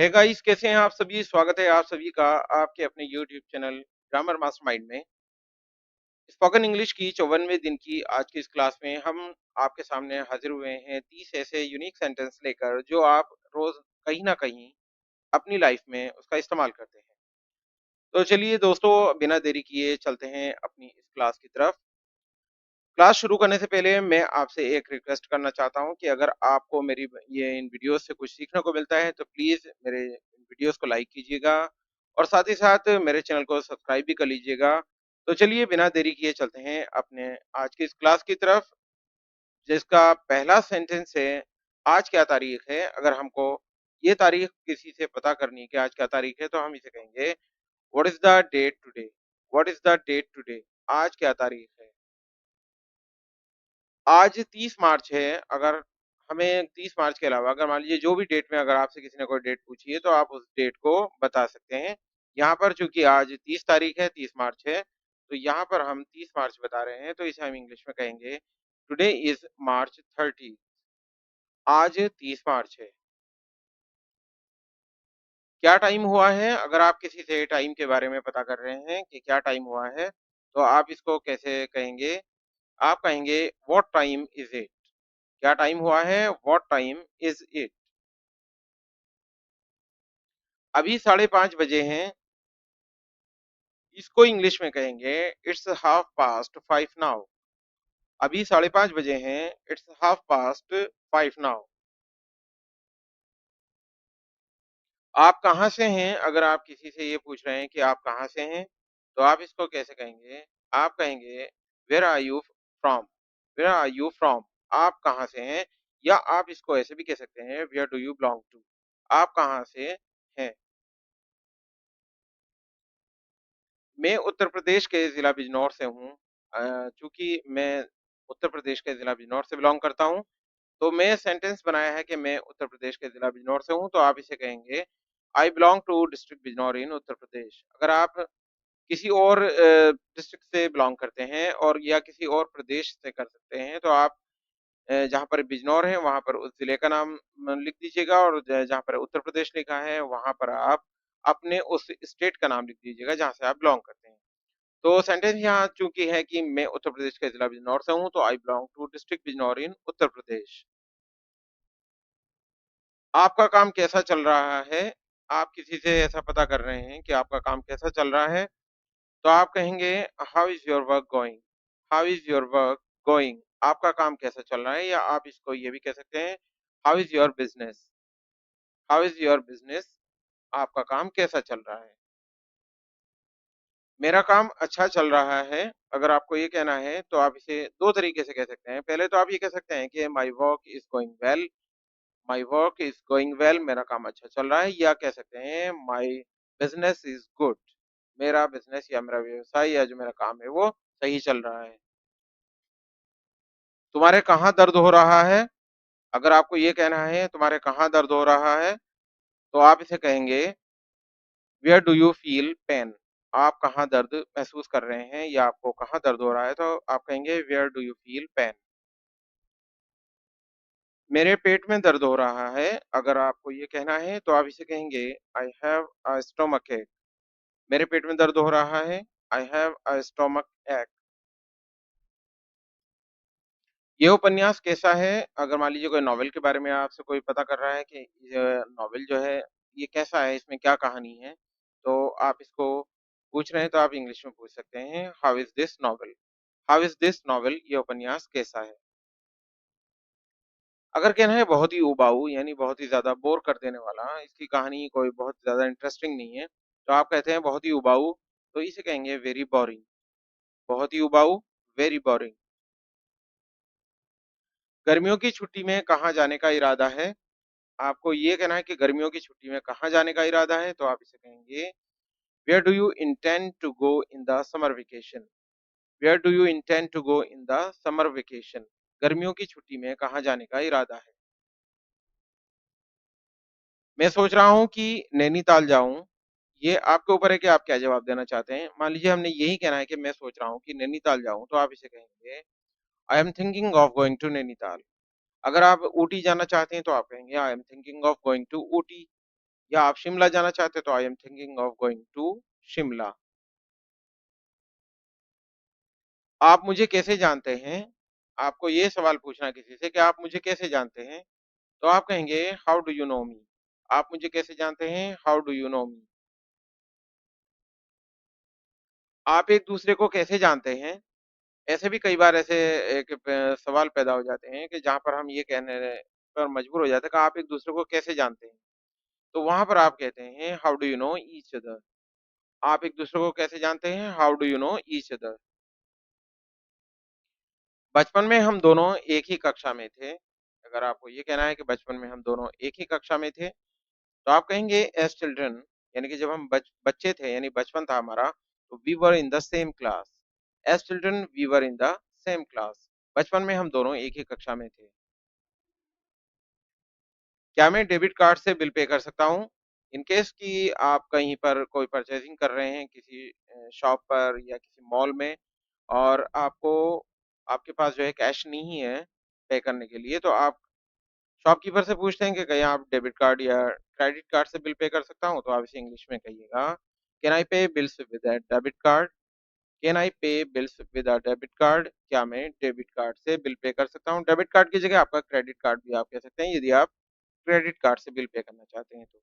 Hey guys, कैसे हैं आप सभी? स्वागत है आप सभी का आपके अपने यूट्यूब चैनल ग्रामर मास्टरमाइंड में। स्पोकन इंग्लिश की 54वें दिन की आज की इस क्लास में हम आपके सामने हाजिर हुए हैं 30 ऐसे यूनिक सेंटेंस लेकर जो आप रोज कहीं ना कहीं अपनी लाइफ में उसका इस्तेमाल करते हैं। तो चलिए दोस्तों, बिना देरी किए चलते हैं अपनी इस क्लास की तरफ। क्लास शुरू करने से पहले मैं आपसे एक रिक्वेस्ट करना चाहता हूँ कि अगर आपको मेरी ये इन वीडियोस से कुछ सीखने को मिलता है तो प्लीज़ मेरे इन वीडियोस को लाइक कीजिएगा और साथ ही साथ मेरे चैनल को सब्सक्राइब भी कर लीजिएगा। तो चलिए बिना देरी किए चलते हैं अपने आज की इस क्लास की तरफ, जिसका पहला सेंटेंस है, आज क्या तारीख है? अगर हमको ये तारीख किसी से पता करनी है कि आज क्या तारीख है तो हम इसे कहेंगे what is the date today? What is the date today? आज क्या तारीख है? आज 30 मार्च है। अगर हमें 30 मार्च के अलावा अगर मान लीजिए जो भी डेट में अगर आपसे किसी ने कोई डेट पूछी है तो आप उस डेट को बता सकते हैं। यहाँ पर चूँकि आज 30 तारीख है, 30 मार्च है, तो यहाँ पर हम 30 मार्च बता रहे हैं तो इसे हम इंग्लिश में कहेंगे टुडे इज़ मार्च 30। आज 30 मार्च है। क्या टाइम हुआ है? अगर आप किसी से टाइम के बारे में पता कर रहे हैं कि क्या टाइम हुआ है, तो आप इसको कैसे कहेंगे? आप कहेंगे व्हाट टाइम इज़ इट? क्या टाइम हुआ है? What time is it? अभी 5:30 बजे हैं, इसको इंग्लिश में कहेंगे इट्स हाफ पास्ट 5 नाउ। अभी 5:30 बजे हैं, इट्स हाफ पास्ट 5 नाउ। आप कहाँ से हैं? अगर आप किसी से ये पूछ रहे हैं कि आप कहाँ से हैं, तो आप इसको कैसे कहेंगे? आप कहेंगे where are you from? Where are you from? आप कहाँ से हैं? या आप इसको ऐसे भी कह सकते हैं where do you belong to? आप कहाँ से हैं? मैं उत्तर प्रदेश के ज़िला बिजनौर से हूँ। चूँकि मैं उत्तर प्रदेश के ज़िला बिजनौर से बिलॉन्ग करता हूँ, तो मैं सेंटेंस बनाया है कि मैं उत्तर प्रदेश के ज़िला बिजनौर से हूँ, तो आप इसे कहेंगे I belong to district Bijnor इन उत्तर प्रदेश। अगर आप किसी और डिस्ट्रिक्ट से बिलॉन्ग करते हैं और या किसी और प्रदेश से कर सकते हैं, तो आप जहाँ पर बिजनौर है, वहाँ पर उस ज़िले का नाम लिख दीजिएगा और जहाँ पर उत्तर प्रदेश लिखा है, वहाँ पर आप अपने उस स्टेट का नाम लिख दीजिएगा, जहाँ से आप बिलॉन्ग करते हैं। तो सेंटेंस यहाँ चूँकि है कि मैं उत्तर प्रदेश के ज़िला बिजनौर से हूँ, तो I belong to district Bijnor इन उत्तर प्रदेश। आपका काम कैसा चल रहा है? आप किसी से ऐसा पता कर रहे हैं कि आपका काम कैसा चल रहा है, तो आप कहेंगे how is your work going? How is your work going? आपका काम कैसा चल रहा है? या आप इसको ये भी कह सकते हैं how is your business? How is your business? आपका काम कैसा चल रहा है? मेरा काम अच्छा चल रहा है। अगर आपको ये कहना है तो आप इसे 2 तरीके से कह सकते हैं। पहले तो आप ये कह सकते हैं कि my work is going well, my work is going well, मेरा काम अच्छा चल रहा है, या कह सकते हैं माय बिज़नेस इज़ गुड, मेरा बिज़नेस या मेरा व्यवसाय या जो मेरा काम है वो सही चल रहा है। तुम्हारे कहाँ दर्द हो रहा है? अगर आपको ये कहना है तुम्हारे कहाँ दर्द हो रहा है, तो आप इसे कहेंगे where do you feel pain? आप कहाँ दर्द महसूस कर रहे हैं या आपको कहाँ दर्द हो रहा है, तो आप कहेंगे where do you feel pain? मेरे पेट में दर्द हो रहा है। अगर आपको ये कहना है तो आप इसे कहेंगे आई हैव अ स्टमक एक। मेरे पेट में दर्द हो रहा है। आई हैव अ स्टमक एक। ये उपन्यास कैसा है? अगर मान लीजिए कोई नॉवेल के बारे में आपसे कोई पता कर रहा है कि ये नॉवेल जो है ये कैसा है, इसमें क्या कहानी है? तो आप इसको पूछ रहे हैं तो आप इंग्लिश में पूछ सकते हैं how is this novel? How is this novel? ये उपन्यास कैसा है? अगर कहना है बहुत ही उबाऊ यानी बहुत ही ज़्यादा बोर कर देने वाला, इसकी कहानी कोई बहुत ज़्यादा इंटरेस्टिंग नहीं है, तो आप कहते हैं बहुत ही उबाऊ, तो इसे कहेंगे वेरी बोरिंग। बहुत ही उबाऊ, वेरी बोरिंग। गर्मियों की छुट्टी में कहाँ जाने का इरादा है? आपको ये कहना है कि गर्मियों की छुट्टी में कहाँ जाने का इरादा है, तो आप इसे कहेंगे where do you intend to go in the summer vacation? Where do you intend to go in the summer vacation? गर्मियों की छुट्टी में कहाँ जाने का इरादा है? मैं सोच रहा हूँ कि नैनीताल जाऊँ। ये आपके ऊपर है कि आप क्या जवाब देना चाहते हैं। मान लीजिए हमने यही कहना है कि मैं सोच रहा हूँ कि नैनीताल जाऊँ, तो आप इसे कहेंगे I am thinking of going to Nainital. अगर आप ऊटी जाना चाहते हैं, तो आप कहेंगे I am thinking of going to Ooty, या आप शिमला जाना चाहते हैं तो I am thinking of going to Shimla. आप मुझे कैसे जानते हैं? आपको ये सवाल पूछना है किसी से कि आप मुझे कैसे जानते हैं? तो आप कहेंगे हाउ डू यू नो मी? आप मुझे कैसे जानते हैं? हाउ डू यू नो मी? आप एक-दूसरे को कैसे जानते हैं? ऐसे भी कई बार ऐसे एक प सवाल पैदा हो जाते हैं कि जहाँ पर हम ये कहने पर मजबूर हो जाते हैं कि आप एक-दूसरे को कैसे जानते हैं? तो वहाँ पर आप कहते हैं how do you know each other? आप एक-दूसरे को कैसे जानते हैं? How do you know each other? बचपन में हम दोनों एक ही कक्षा में थे। अगर आपको ये कहना है कि बचपन में हम दोनों एक ही कक्षा में थे, तो आप कहेंगे एज़ चिल्ड्रन, यानी कि जब हम बच्चे थे यानी बचपन था हमारा, तो we were in the same class. As children we were in the same class. बचपन में हम दोनों एक ही कक्षा में थे। क्या मैं डेबिट कार्ड से बिल पे कर सकता हूँ? इन केस कि आप कहीं पर कोई परचेज़िंग कर रहे हैं किसी शॉप पर या किसी मॉल में और आपको आपके पास जो है कैश नहीं है पे करने के लिए, तो आप शॉपकीपर से पूछते हैं कि कहीं आप डेबिट कार्ड या क्रेडिट कार्ड से बिल पे कर सकता हूँ? तो आप इसे इंग्लिश में कहिएगा, कैन आई पे bills with a debit card? Can I पे bills with a debit card? क्या मैं डेबिट कार्ड से बिल पे कर सकता हूँ? डेबिट कार्ड की जगह आपका क्रेडिट कार्ड भी आप कह सकते हैं, यदि आप क्रेडिट कार्ड से बिल पे करना चाहते हैं तो।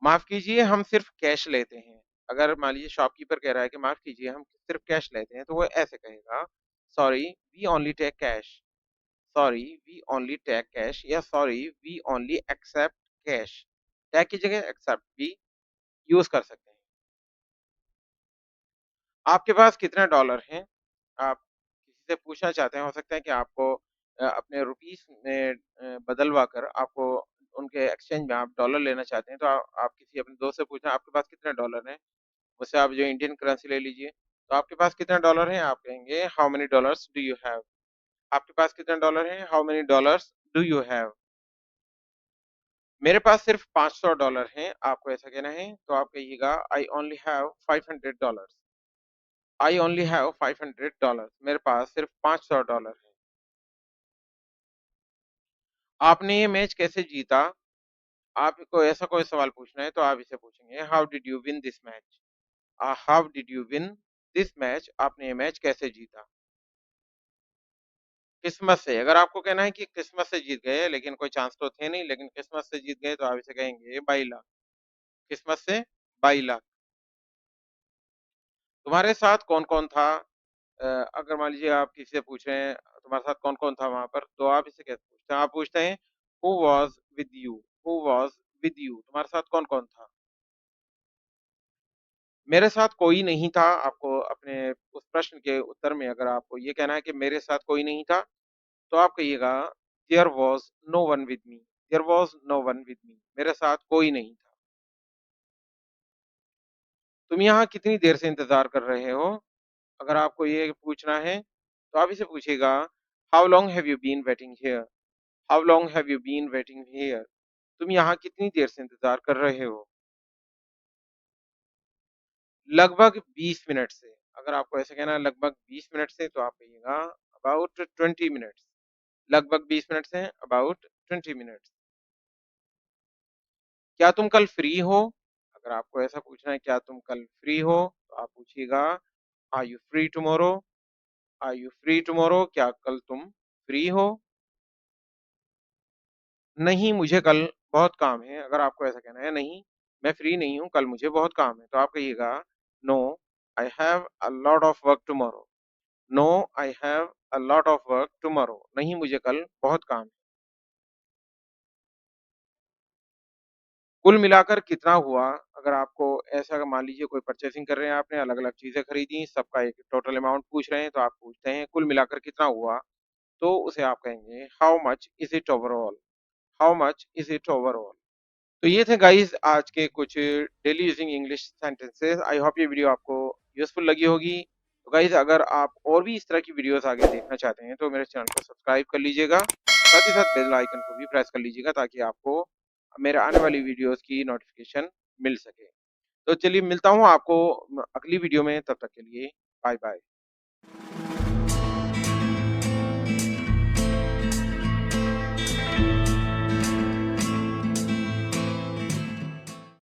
माफ़ कीजिए, हम सिर्फ़ कैश लेते हैं। अगर मान लीजिए शॉपकीपर कह रहा है कि माफ़ कीजिए, हम सिर्फ़ कैश लेते हैं, तो वो ऐसे कहेगा, sorry we only take cash. Sorry we only take cash या sorry we only accept cash. Take की जगह एक्सेप्ट भी यूज़ कर सकते हैं। आपके पास कितने डॉलर हैं? आप किसी से पूछना चाहते हैं, हो सकता है कि आपको अपने रुपीस में बदलवा कर आपको उनके एक्सचेंज में आप डॉलर लेना चाहते हैं, तो आप किसी अपने दोस्त से पूछना आपके पास कितने डॉलर हैं? मुझसे आप जो इंडियन करेंसी ले लीजिए। तो आपके पास कितने डॉलर हैं? आप कहेंगे how many dollars do you have? आपके पास कितने डॉलर हैं? How many dollars do you have? मेरे पास सिर्फ $500 हैं, आपको ऐसा कहना है, तो आप कहिएगा I only have $500। I only have $500। मेरे पास सिर्फ $500 हैं। आपने ये मैच कैसे जीता? आपको ऐसा कोई सवाल पूछना है तो आप इसे पूछेंगे how did you win this match? How did you win this match? आपने ये मैच कैसे जीता? किस्मत से, अगर आपको कहना है कि किस्मत से जीत गए, लेकिन कोई चांस तो थे नहीं, लेकिन किस्मत से जीत गए, तो आप इसे कहेंगे बाई लक। किस्मत से बाई लक। तुम्हारे साथ कौन-कौन था? अगर मान लीजिए आप किसी से पूछ रहे हैं, तुम्हारे साथ कौन-कौन था वहाँ पर, तो आप इसे कैसे पूछते हैं? आप पूछते हैं, who was with you? Who was with you? तुम्हारे साथ कौन-कौन था? मेरे साथ कोई नहीं था। आपको अपने उस प्रश्न के उत्तर में अगर आपको ये कहना है कि मेरे साथ कोई नहीं था, तो आप कहिएगा, there was no one with me. There was no one with me. मेरे साथ कोई नहीं था। तुम यहाँ कितनी देर से इंतज़ार कर रहे हो? अगर आपको ये पूछना है, तो आप इसे पूछिएगा, how long have you been waiting here? How long have you been waiting here? तुम यहाँ कितनी देर से इंतज़ार कर रहे हो? लगभग 20 मिनट से। अगर आपको ऐसे कहना है लगभग 20 मिनट से, तो आप कहिएगा अबाउट 20 मिनट्स। लगभग 20 मिनट से, अबाउट 20 मिनट्स। क्या तुम कल फ्री हो? अगर आपको ऐसा पूछना है क्या तुम कल फ्री हो? तो आप पूछिएगा, are you free tomorrow? Are you free tomorrow? क्या कल तुम फ्री हो? नहीं, मुझे कल बहुत काम है। अगर आपको ऐसा कहना है नहीं, मैं फ्री नहीं हूँ, कल मुझे बहुत काम है, तो आप कहिएगा, no, I have a lot of work tomorrow. No, I have a lot of work tomorrow. नहीं, मुझे कल बहुत काम है। कुल मिलाकर कितना हुआ? अगर आपको ऐसा अगर मान लीजिए कोई परचेज़िंग कर रहे हैं आपने, अलग-अलग चीज़ें खरीदी, सबका एक टोटल अमाउंट पूछ रहे हैं, तो आप पूछते हैं कुल मिलाकर कितना हुआ? तो उसे आप कहेंगे, how much is it overall? How much is it overall? तो ये थे गाइस आज के कुछ daily using English sentences. I hope ये वीडियो आपको यूज़फुल लगी होगी। तो गाइस अगर आप और भी इस तरह की वीडियोज़ आगे देखना चाहते हैं तो मेरे चैनल को सब्सक्राइब कर लीजिएगा। साथ ही साथ बेल आइकन को भी प्रेस कर लीजिएगा ताकि आपको मेरे आने वाली वीडियोज़ की नोटिफ़िकेशन मिल सके। तो चलिए मिलता हूँ आपको अगली वीडियो में, तब तक के लिए बाय-बाय।